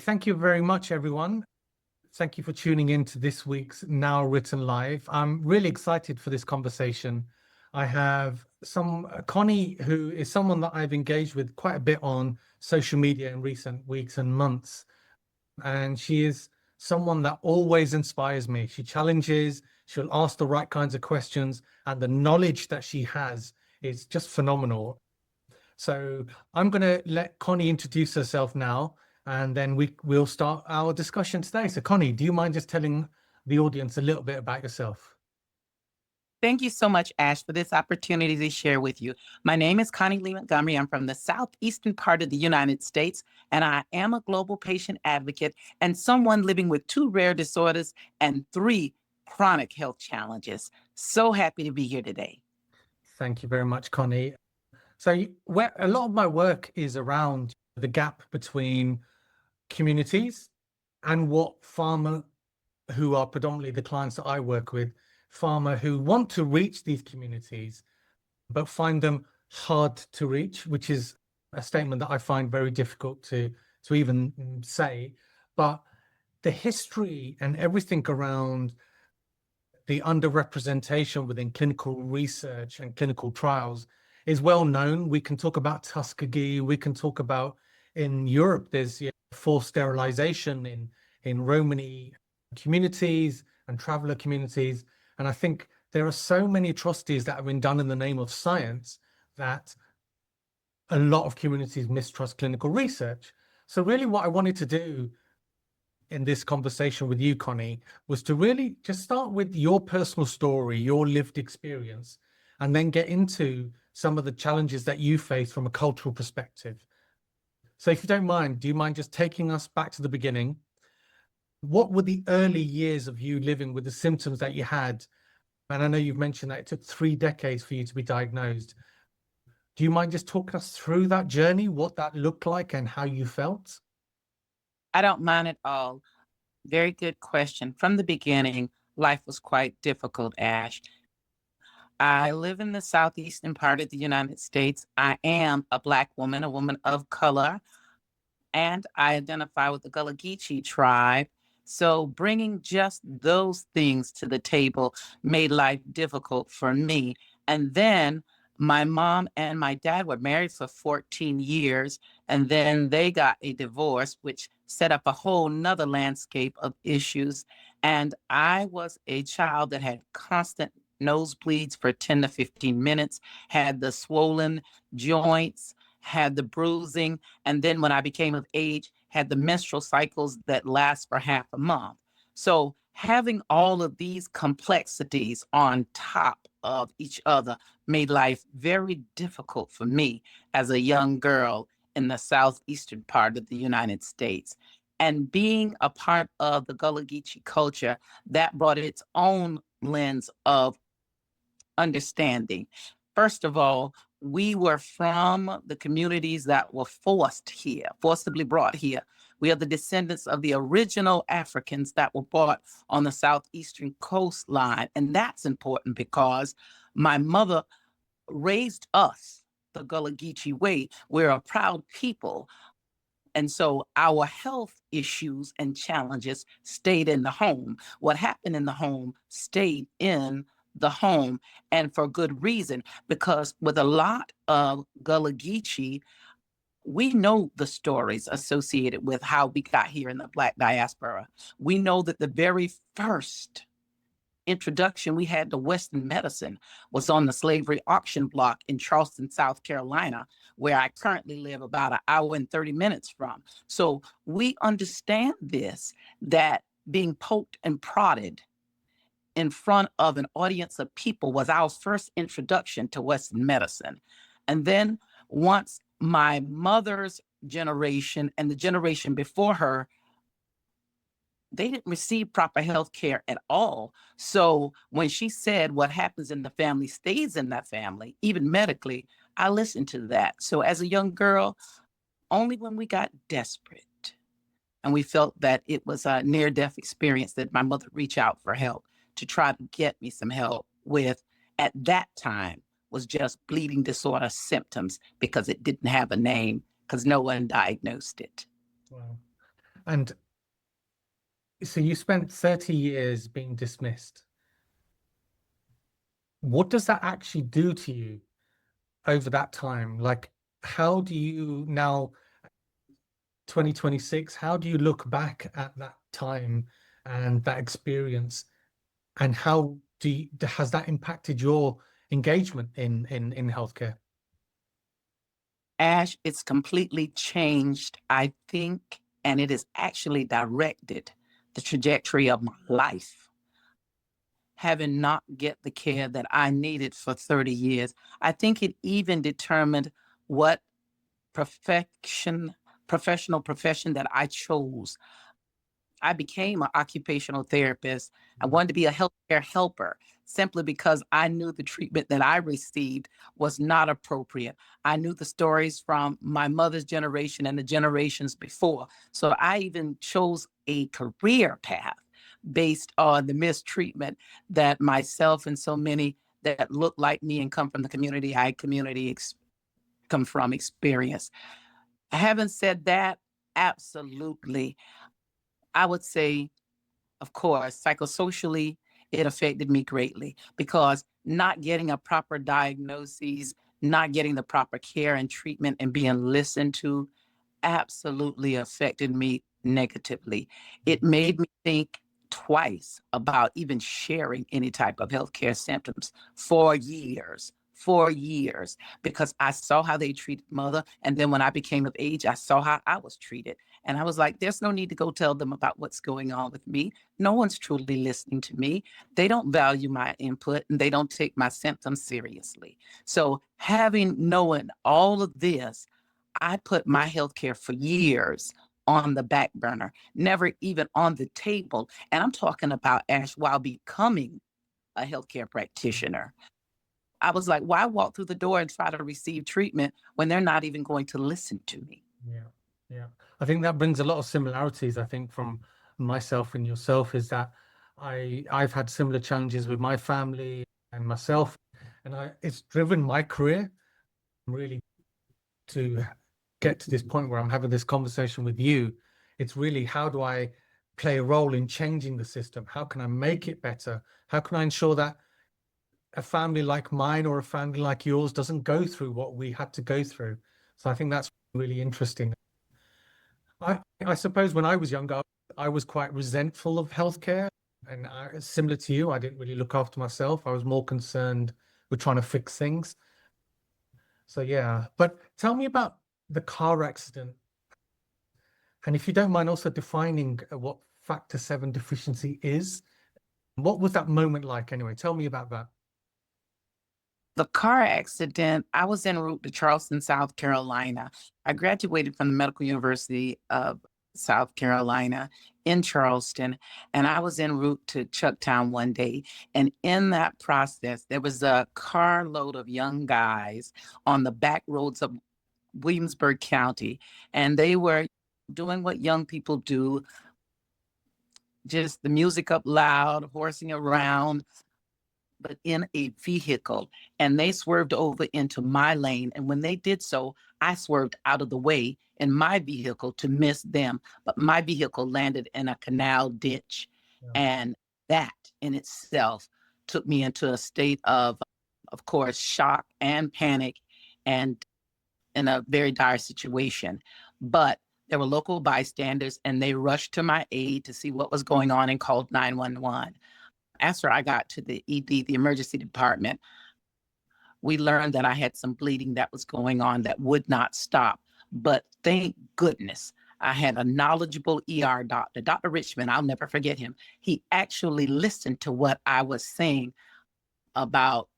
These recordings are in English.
Thank you very much, everyone. Thank you for tuning in to this week's Now Written Live. I'm really excited for this conversation. I have Connie, who is someone that I've engaged with quite a bit on social media in recent weeks and months. And she is someone that always inspires me. She challenges, she'll ask the right kinds of questions, and the knowledge that she has is just phenomenal. So I'm going to let Connie introduce herself now, and then we'll start our discussion today. So Connie, do you mind just telling the audience a little bit about yourself? Thank you so much, Ash, for this opportunity to share with you. My name is Connie Lee Montgomery. I'm from the southeastern part of the United States, and I am a global patient advocate and someone living with 2 rare disorders and 3 chronic health challenges. So happy to be here today. Thank you very much, Connie. So where a lot of my work is around the gap between communities and what pharma, who are predominantly the clients that I work with, pharma who want to reach these communities, but find them hard to reach, which is a statement that I find very difficult to even say. But the history and everything around the underrepresentation within clinical research and clinical trials is well known. We can talk about Tuskegee. We can talk about in Europe, there's forced sterilization in Romani communities and traveler communities. And I think there are so many atrocities that have been done in the name of science that a lot of communities mistrust clinical research. So really what I wanted to do in this conversation with you, Connie, was to really just start with your personal story, your lived experience, and then get into some of the challenges that you face from a cultural perspective. So if you don't mind, do you mind just taking us back to the beginning? What were the early years of you living with the symptoms that you had? And I know you've mentioned that it took 3 decades for you to be diagnosed. Do you mind just talking us through that journey, what that looked like and how you felt? I don't mind at all. Very good question. From the beginning, life was quite difficult, Ash. I live in the southeastern part of the United States. I am a Black woman, a woman of color, and I identify with the Gullah Geechee tribe. So bringing just those things to the table made life difficult for me. And then my mom and my dad were married for 14 years, and then they got a divorce, which set up a whole nother landscape of issues. And I was a child that had constant nosebleeds for 10 to 15 minutes, had the swollen joints, had the bruising, and then when I became of age, had the menstrual cycles that last for half a month. So having all of these complexities on top of each other made life very difficult for me as a young girl in the southeastern part of the United States. And being a part of the Gullah Geechee culture, that brought its own lens of understanding. First of all, we were from the communities that were forced here, forcibly brought here. We are the descendants of the original Africans that were brought on the southeastern coastline. And that's important because my mother raised us the Gullah Geechee way. We're a proud people. And so our health issues and challenges stayed in the home. What happened in the home stayed in the home, and for good reason, because with a lot of Gullah Geechee, we know the stories associated with how we got here in the Black diaspora. We know that the very first introduction we had to Western medicine was on the slavery auction block in Charleston, South Carolina, where I currently live about an hour and 30 minutes from. So we understand this, that being poked and prodded in front of an audience of people was our first introduction to Western medicine. And then once my mother's generation and the generation before her, they didn't receive proper health care at all. So when she said what happens in the family stays in that family, even medically, I listened to that. So as a young girl, only when we got desperate and we felt that it was a near-death experience that my mother reached out for help to try to get me some help with, at that time, was just bleeding disorder symptoms because it didn't have a name, because no one diagnosed it. Wow. And so you spent 30 years being dismissed. What does that actually do to you over that time? Like, how do you now, 2026, how do you look back at that time and that experience, and how has that impacted your engagement in healthcare? Ash, it's completely changed, I think, and it has actually directed the trajectory of my life. Having not get the care that I needed for 30 years, I think it even determined what professional profession that I chose. I became an occupational therapist. I wanted to be a healthcare helper simply because I knew the treatment that I received was not appropriate. I knew the stories from my mother's generation and the generations before. So I even chose a career path based on the mistreatment that myself and so many that look like me and come from the community come from experience. Having said that, absolutely. I would say, of course, psychosocially, it affected me greatly because not getting a proper diagnosis, not getting the proper care and treatment and being listened to absolutely affected me negatively. It made me think twice about even sharing any type of healthcare symptoms for years, because I saw how they treated mother. And then when I became of age, I saw how I was treated. And I was like, there's no need to go tell them about what's going on with me. No one's truly listening to me. They don't value my input and they don't take my symptoms seriously. So knowing all of this, I put my healthcare for years on the back burner, never even on the table. And I'm talking about, Ash, while becoming a healthcare practitioner. I was like, why walk through the door and try to receive treatment when they're not even going to listen to me? Yeah, yeah. I think that brings a lot of similarities, I think, from myself and yourself, is that I've had similar challenges with my family and myself, and it's driven my career really to get to this point where I'm having this conversation with you. It's really, how do I play a role in changing the system? How can I make it better? How can I ensure that a family like mine or a family like yours doesn't go through what we had to go through? So I think that's really interesting. I suppose when I was younger, I was quite resentful of healthcare, and similar to you, I didn't really look after myself. I was more concerned with trying to fix things. So yeah, but tell me about the car accident, and if you don't mind, also defining what factor 7 deficiency is. What was that moment like anyway? Tell me about that. The car accident, I was en route to Charleston, South Carolina. I graduated from the Medical University of South Carolina in Charleston, and I was en route to Chucktown one day. And in that process, there was a carload of young guys on the back roads of Williamsburg County, and they were doing what young people do, just the music up loud, horsing around, but in a vehicle. And they swerved over into my lane. And when they did so, I swerved out of the way in my vehicle to miss them. But my vehicle landed in a canal ditch. Yeah. And that in itself took me into a state of course, shock and panic and in a very dire situation. But there were local bystanders and they rushed to my aid to see what was going on and called 911. After I got to the ED, the emergency department, we learned that I had some bleeding that was going on that would not stop. But thank goodness I had a knowledgeable ER doctor, Dr. Richmond. I'll never forget him. He actually listened to what I was saying about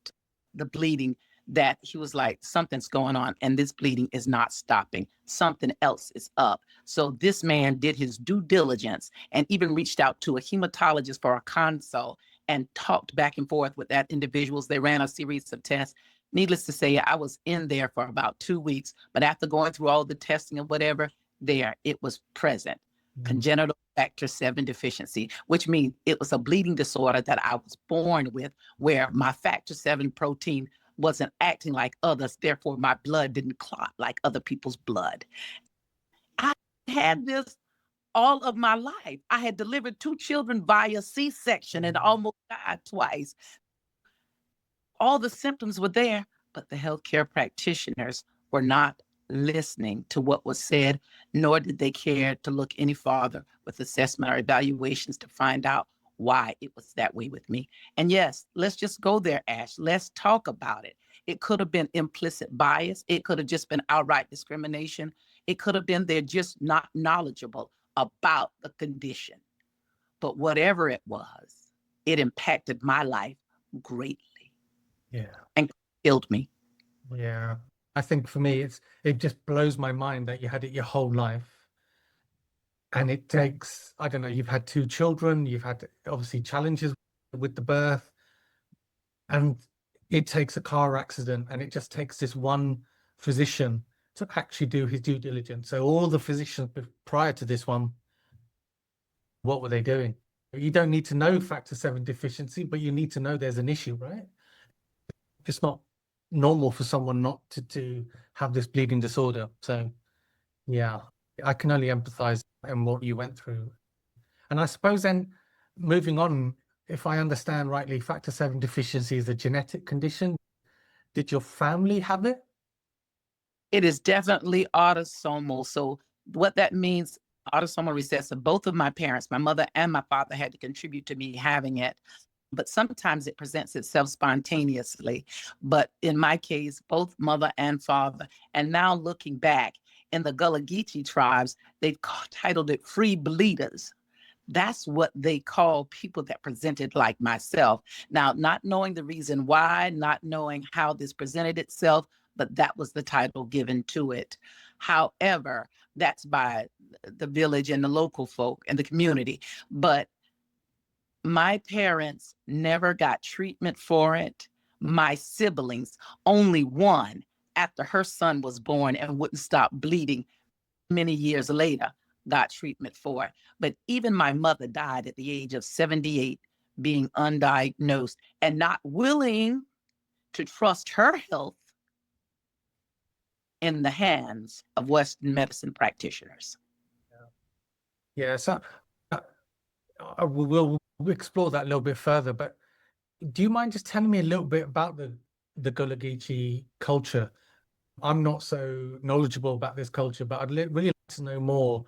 the bleeding, that he was like, something's going on and this bleeding is not stopping. Something else is up. So this man did his due diligence and even reached out to a hematologist for a consult and talked back and forth with that individuals. They ran a series of tests. Needless to say, I was in there for about 2 weeks, but after going through all the testing and whatever, there it was present. Congenital factor 7 deficiency, which means it was a bleeding disorder that I was born with, where my factor 7 protein wasn't acting like others. Therefore, my blood didn't clot like other people's blood. I had this all of my life. I had delivered 2 children via C-section and almost died twice. All the symptoms were there, but the healthcare practitioners were not listening to what was said, nor did they care to look any farther with assessment or evaluations to find out why it was that way with me. And yes, let's just go there, Ash. Let's talk about it. It could have been implicit bias. It could have just been outright discrimination. It could have been they're just not knowledgeable about the condition. But whatever it was, it impacted my life greatly. Yeah. And killed me. Yeah. I think for me, it just blows my mind that you had it your whole life. And it takes, I don't know, you've had 2 children, you've had obviously challenges with the birth, and it takes a car accident, and it just takes this one physician to actually do his due diligence. So all the physicians prior to this one, what were they doing? You don't need to know factor 7 deficiency, but you need to know there's an issue, right? It's not normal for someone not to have this bleeding disorder. So yeah, I can only empathize in what you went through. And I suppose then moving on, if I understand rightly, factor 7 deficiency is a genetic condition. Did your family have it? It is definitely autosomal. So what that means, autosomal recessive, both of my parents, my mother and my father, had to contribute to me having it. But sometimes it presents itself spontaneously. But in my case, both mother and father. And now looking back in the Gullah Geechee tribes, they've titled it free bleeders. That's what they call people that presented like myself. Now, not knowing the reason why, not knowing how this presented itself, but that was the title given to it. However, that's by the village and the local folk and the community. But my parents never got treatment for it. My siblings, only one, after her son was born and wouldn't stop bleeding many years later, got treatment for it. But even my mother died at the age of 78, being undiagnosed and not willing to trust her health in the hands of Western medicine practitioners. Yeah, so we'll explore that a little bit further, but do you mind just telling me a little bit about the Gullah Geechee culture? I'm not so knowledgeable about this culture, but I'd really like to know more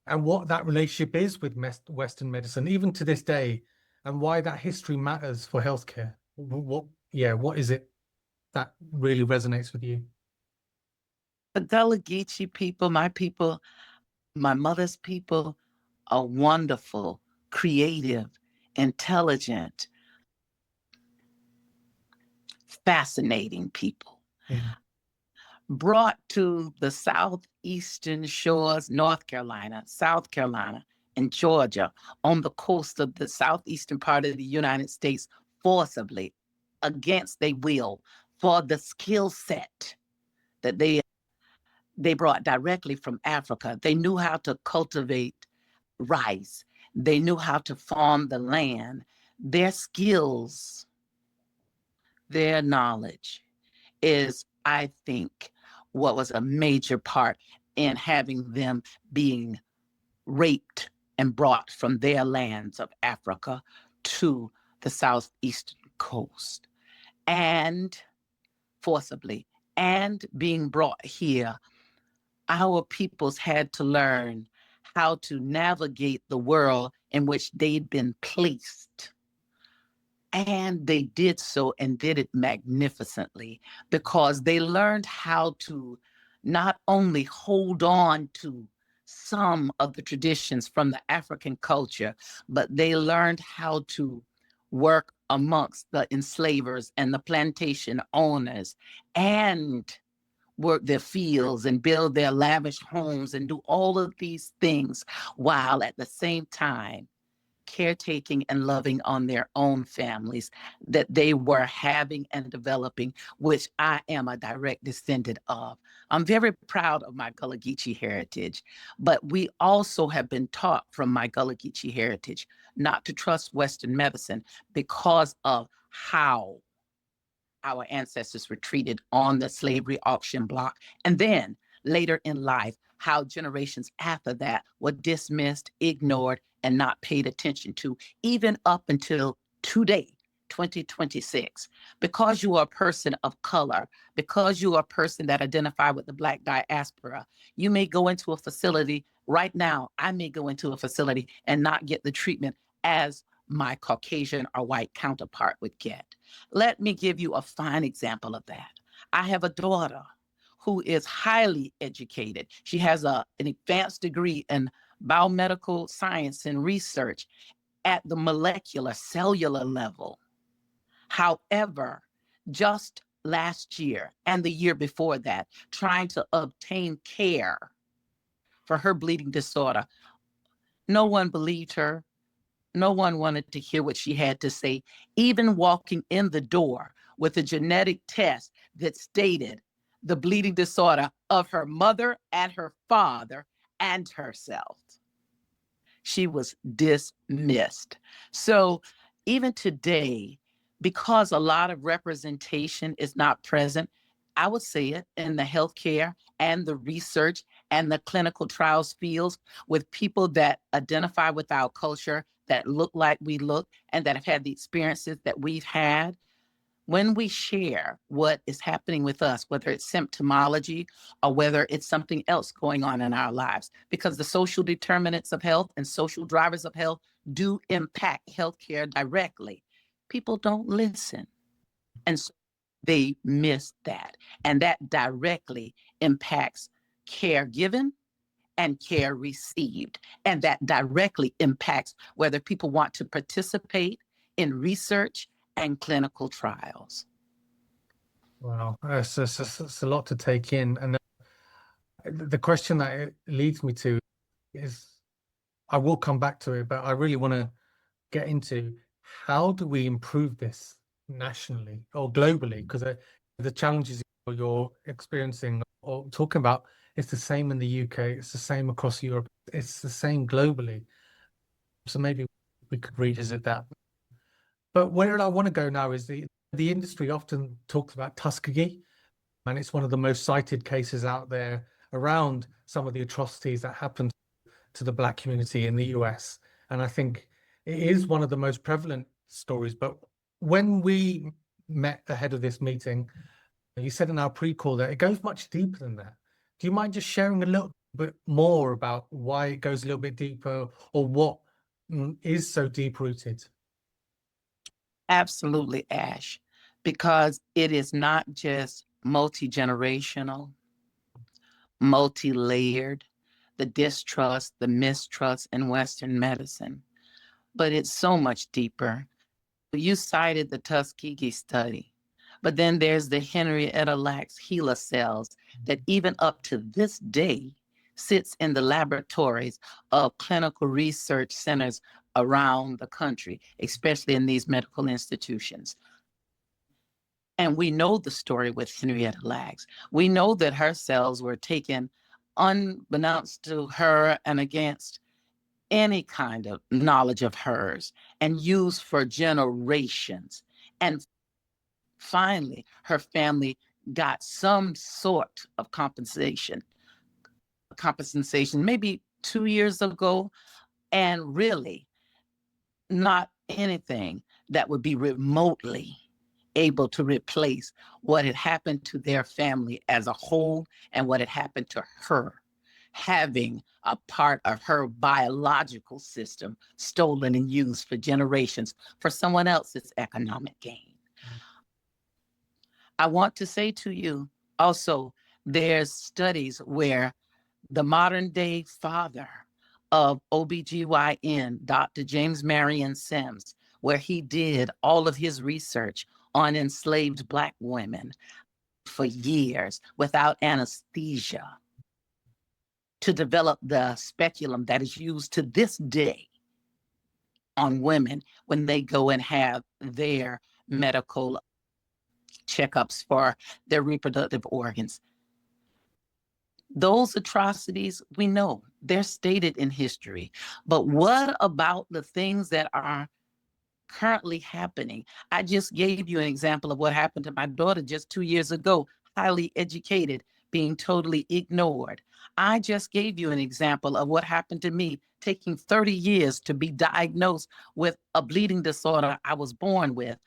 and what that relationship is with Western medicine, even to this day, and why that history matters for healthcare. What is it that really resonates with you? The Gullah Geechee people, my mother's people, are wonderful, creative, intelligent, fascinating people. Yeah. Brought to the southeastern shores, North Carolina, South Carolina, and Georgia, on the coast of the southeastern part of the United States, forcibly, against their will, for the skill set that they brought directly from Africa. They knew how to cultivate rice. They knew how to farm the land. Their skills, their knowledge is, I think, what was a major part in having them being raped and brought from their lands of Africa to the southeastern coast, and forcibly, and being brought here. Our peoples had to learn how to navigate the world in which they'd been placed. And they did so, and did it magnificently, because they learned how to not only hold on to some of the traditions from the African culture, but they learned how to work amongst the enslavers and the plantation owners, and work their fields and build their lavish homes and do all of these things, while at the same time caretaking and loving on their own families that they were having and developing, which I am a direct descendant of. I'm very proud of my Gullah Geechee heritage, but we also have been taught from my Gullah Geechee heritage not to trust Western medicine because of how our ancestors were treated on the slavery auction block, and then later in life, how generations after that were dismissed, ignored, and not paid attention to, even up until today, 2026. Because you are a person of color, because you are a person that identify with the Black diaspora, you may go into a facility right now. I may go into a facility and not get the treatment as my Caucasian or white counterpart would get. Let me give you a fine example of that. I have a daughter who is highly educated. She has an advanced degree in biomedical science and research at the molecular cellular level. However, just last year and the year before that, trying to obtain care for her bleeding disorder, no one believed her. No one wanted to hear what she had to say, even walking in the door with a genetic test that stated the bleeding disorder of her mother and her father and herself. She was dismissed. So even today, because a lot of representation is not present, I would say it in the healthcare and the research and the clinical trials fields with people that identify with our culture, that look like we look, and that have had the experiences that we've had. When we share what is happening with us, whether it's symptomology or whether it's something else going on in our lives, because the social determinants of health and social drivers of health do impact healthcare directly, people don't listen. And so they miss that. And that directly impacts care given and care received. And that directly impacts whether people want to participate in research and clinical trials. Wow, it's a lot to take in. And the question that it leads me to is, I will come back to it, but I really want to get into, how do we improve this nationally or globally? Because the challenges you're experiencing or talking about, it's the same in the UK, it's the same across Europe, it's the same globally. So maybe we could revisit that. But where I want to go now is the industry often talks about Tuskegee, and it's one of the most cited cases out there around some of the atrocities that happened to the Black community in the US. And I think it is one of the most prevalent stories. But when we met ahead of this meeting, you said in our pre-call that it goes much deeper than that. Do you mind just sharing a little bit more about why it goes a little bit deeper, or what is so deep-rooted? Absolutely, Ash, because it is not just multi-generational, multi-layered, the distrust, the mistrust in Western medicine, but it's so much deeper. You cited the Tuskegee study, but then there's the Henrietta Lacks HeLa cells that even up to this day sits in the laboratories of clinical research centers around the country, especially in these medical institutions. And we know the story with Henrietta Lacks. We know that her cells were taken unbeknownst to her and against any kind of knowledge of hers and used for generations. And finally, her family got some sort of compensation maybe 2 years ago, and really not anything that would be remotely able to replace what had happened to their family as a whole and what had happened to her, having a part of her biological system stolen and used for generations for someone else's economic gain. I want to say to you also, there's studies where the modern day father of OBGYN, Dr. James Marion Sims, where he did all of his research on enslaved Black women for years without anesthesia to develop the speculum that is used to this day on women when they go and have their medical checkups for their reproductive organs. Those atrocities, we know, they're stated in history. But what about the things that are currently happening? I just gave you an example of what happened to my daughter just 2 years ago, highly educated, being totally ignored. I just gave you an example of what happened to me, taking 30 years to be diagnosed with a bleeding disorder I was born with.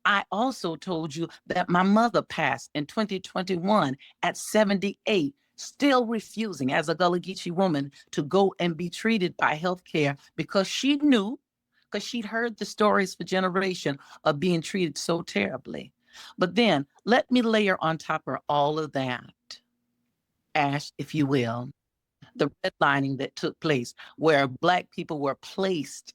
I also told you that my mother passed in 2021 at 78, still refusing as a Gullah Geechee woman to go and be treated by healthcare because she knew, because she'd heard the stories for generation of being treated so terribly. But then let me layer on top of all of that, Ash, if you will, the redlining that took place where Black people were placed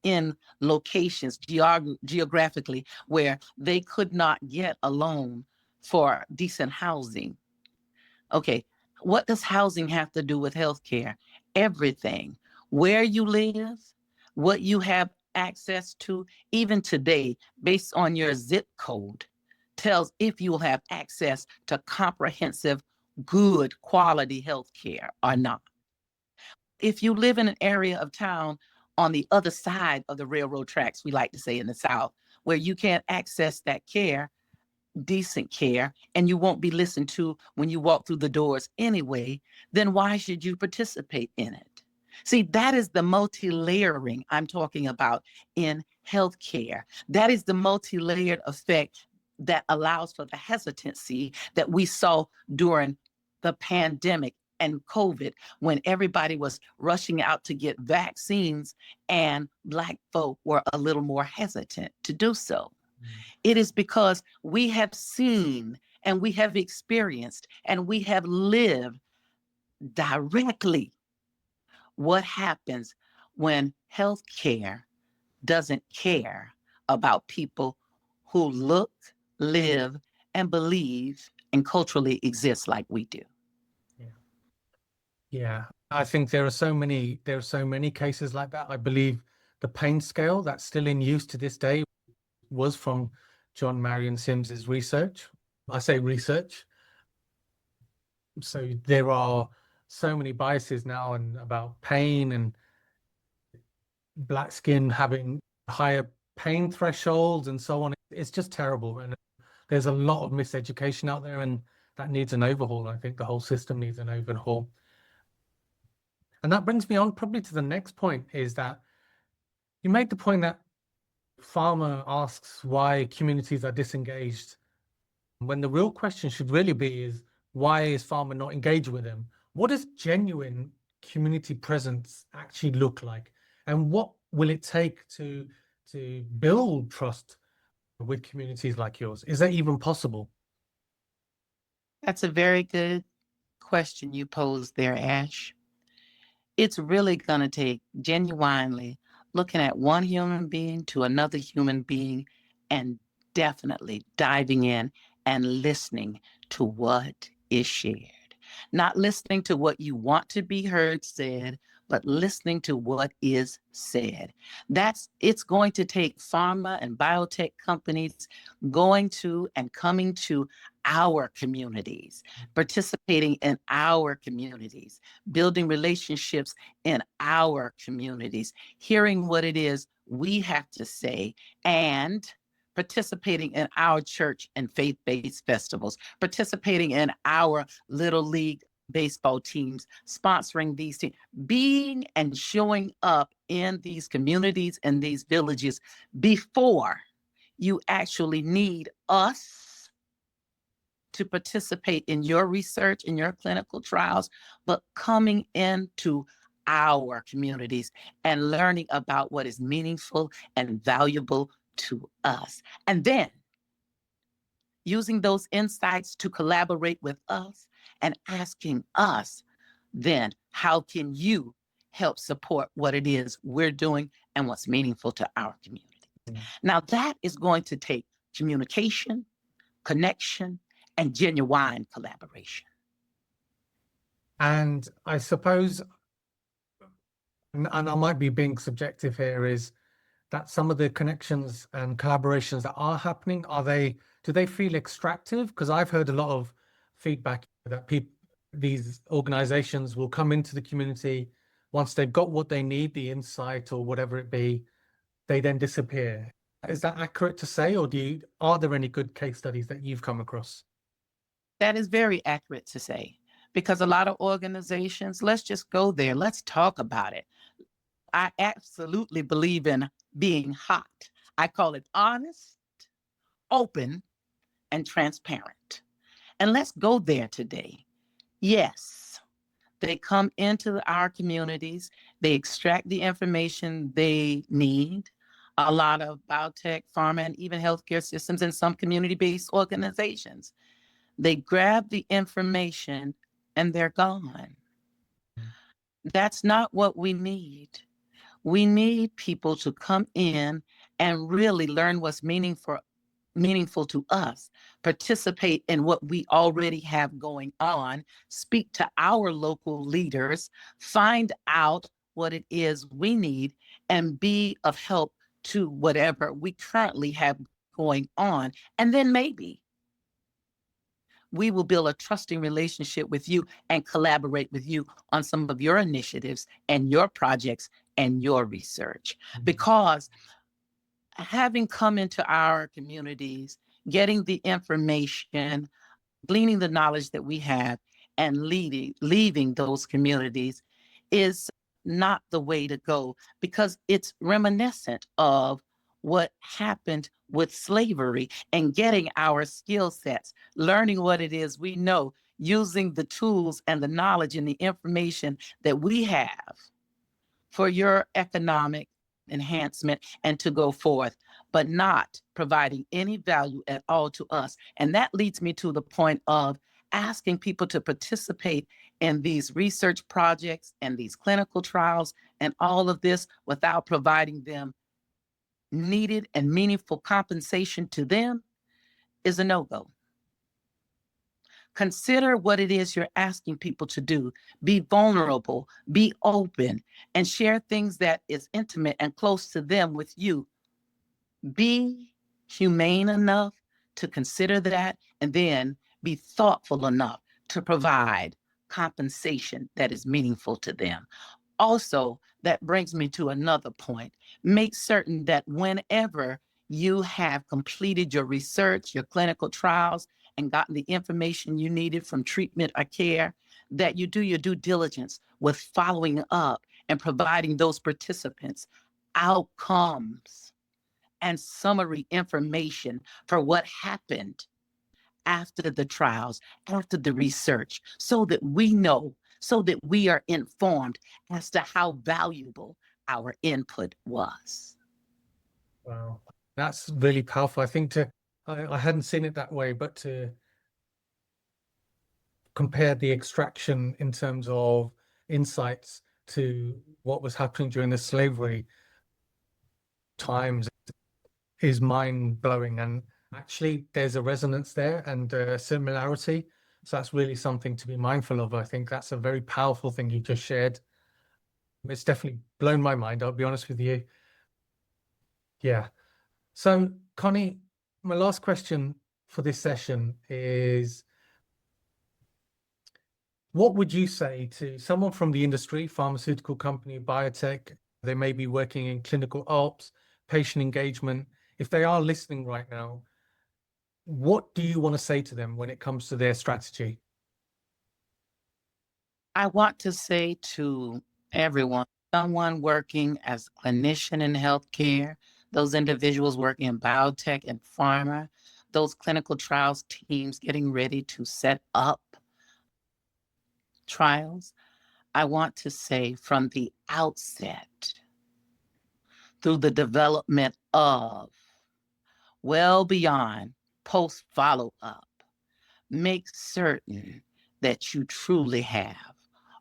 in locations geographically where they could not get a loan for decent housing. Okay, what does housing have to do with healthcare? Everything. Where you live, what you have access to, even today, based on your zip code, tells if you will have access to comprehensive, good quality healthcare or not. If you live in an area of town on the other side of the railroad tracks, we like to say in the South, where you can't access that care, decent care, and you won't be listened to when you walk through the doors anyway, then why should you participate in it? See, that is the multi-layering I'm talking about in healthcare. That is the multi-layered effect that allows for the hesitancy that we saw during the pandemic and COVID, when everybody was rushing out to get vaccines and Black folk were a little more hesitant to do so. It is because we have seen and we have experienced and we have lived directly what happens when healthcare doesn't care about people who look, live, and believe and culturally exist like we do. Yeah. Yeah. I think there are so many cases like that. I believe the pain scale that's still in use to this day was from John Marion Sims's research. I say research. So there are so many biases now and about pain and Black skin having higher pain thresholds and so on. It's just terrible. And there's a lot of miseducation out there, and that needs an overhaul. I think the whole system needs an overhaul. And that brings me on probably to the next point, is that you made the point that Farmer asks why communities are disengaged, when the real question should really be is, why is Farmer not engaged with them? What does genuine community presence actually look like? And what will it take to build trust with communities like yours? Is that even possible? That's a very good question you posed there, Ash. It's really going to take genuinely looking at one human being to another human being and definitely diving in and listening to what is shared. Not listening to what you want to be heard said, but listening to what is said. It's going to take pharma and biotech companies going to and coming to our communities, participating in our communities, building relationships in our communities, hearing what it is we have to say, and participating in our church and faith-based festivals, participating in our little league baseball teams, sponsoring these teams, being and showing up in these communities and these villages before you actually need us to participate in your research, in your clinical trials, but coming into our communities and learning about what is meaningful and valuable to us. And then using those insights to collaborate with us and asking us, then how can you help support what it is we're doing and what's meaningful to our community? Now that is going to take communication, connection, and genuine collaboration. And I suppose, and I might be being subjective here, is that some of the connections and collaborations that are happening, do they feel extractive? Because I've heard a lot of feedback that these organizations will come into the community once they've got what they need, the insight or whatever it be, they then disappear. Is that accurate to say, or are there any good case studies that you've come across? That is very accurate to say, because a lot of organizations, let's just go there, let's talk about it. I absolutely believe in being hot. I call it honest, open, and transparent. And let's go there today. Yes, they come into our communities, they extract the information they need. A lot of biotech, pharma, and even healthcare systems and some community-based organizations, they grab the information and they're gone. That's not what we need. We need people to come in and really learn what's meaningful to us, participate in what we already have going on, speak to our local leaders, find out what it is we need, and be of help to whatever we currently have going on. And then maybe we will build a trusting relationship with you and collaborate with you on some of your initiatives and your projects and your research. Because having come into our communities, getting the information, gleaning the knowledge that we have, and leaving those communities is not the way to go, because it's reminiscent of what happened with slavery and getting our skill sets, learning what it is we know, using the tools and the knowledge and the information that we have for your economic enhancement and to go forth, but not providing any value at all to us. And that leads me to the point of asking people to participate in these research projects and these clinical trials and all of this without providing them needed and meaningful compensation to them is a no-go. Consider what it is you're asking people to do. Be vulnerable, be open, and share things that is intimate and close to them with you. Be humane enough to consider that, and then be thoughtful enough to provide compensation that is meaningful to them. Also, that brings me to another point. Make certain that whenever you have completed your research, your clinical trials, and gotten the information you needed from treatment or care, that you do your due diligence with following up and providing those participants outcomes and summary information for what happened after the trials, after the research, so that we know, so that we are informed as to how valuable our input was. Wow, that's really powerful. I think I hadn't seen it that way, but to compare the extraction in terms of insights to what was happening during the slavery times is mind-blowing. And actually, there's a resonance there and a similarity. So that's really something to be mindful of. I think that's a very powerful thing you just shared. It's definitely blown my mind, I'll be honest with you. Yeah. So, Connie, my last question for this session is, what would you say to someone from the industry, pharmaceutical company, biotech? They may be working in clinical ops, patient engagement. If they are listening right now, what do you want to say to them when it comes to their strategy? I want to say to everyone, someone working as a clinician in healthcare, those individuals working in biotech and pharma, those clinical trials teams getting ready to set up trials, I want to say from the outset, through the development of, well beyond post follow-up, make certain that you truly have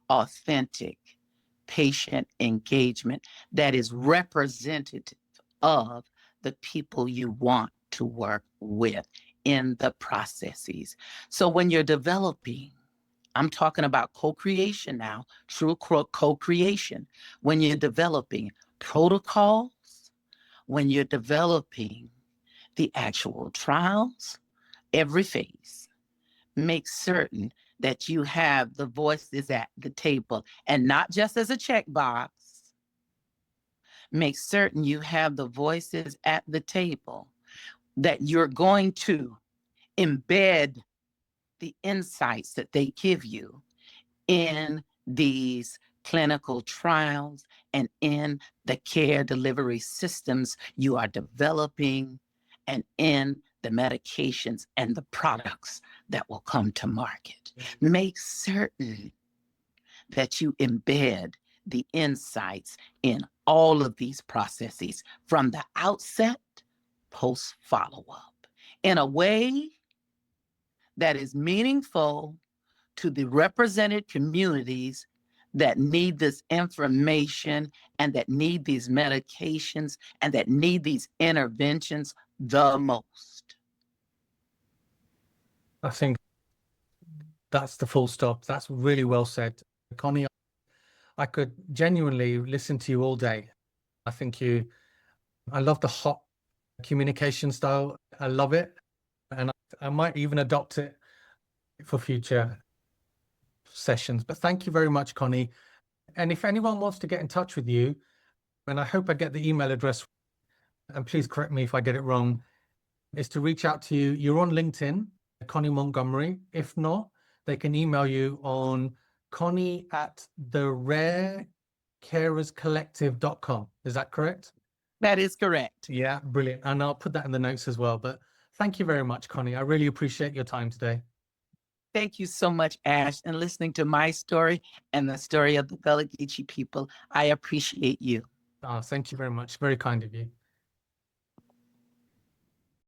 authentic patient engagement that is representative of the people you want to work with in the processes. So when you're developing, I'm talking about co-creation now, true co-creation. When you're developing protocols, when you're developing the actual trials, every phase, make certain that you have the voices at the table and not just as a checkbox. Make certain you have the voices at the table, that you're going to embed the insights that they give you in these clinical trials and in the care delivery systems you are developing and in the medications and the products that will come to market. Make certain that you embed the insights in all of these processes from the outset, post follow-up, in a way that is meaningful to the represented communities that need this information and that need these medications and that need these interventions the most. I think that's the full stop. That's really well said. Connie, I could genuinely listen to you all day. I love the hot communication style. I love it. And I might even adopt it for future sessions. But thank you very much, Connie. And if anyone wants to get in touch with you, and I hope I get the email address, and please correct me if I get it wrong, is to reach out to you. You're on LinkedIn, Connie Montgomery. If not, they can email you on connie@therarecarerscollective.com. Is that correct? That is correct. Yeah, brilliant. And I'll put that in the notes as well. But thank you very much, Connie. I really appreciate your time today. Thank you so much, Ash, and listening to my story and the story of the Gullah Geechee people. I appreciate you. Thank you very much. Very kind of you.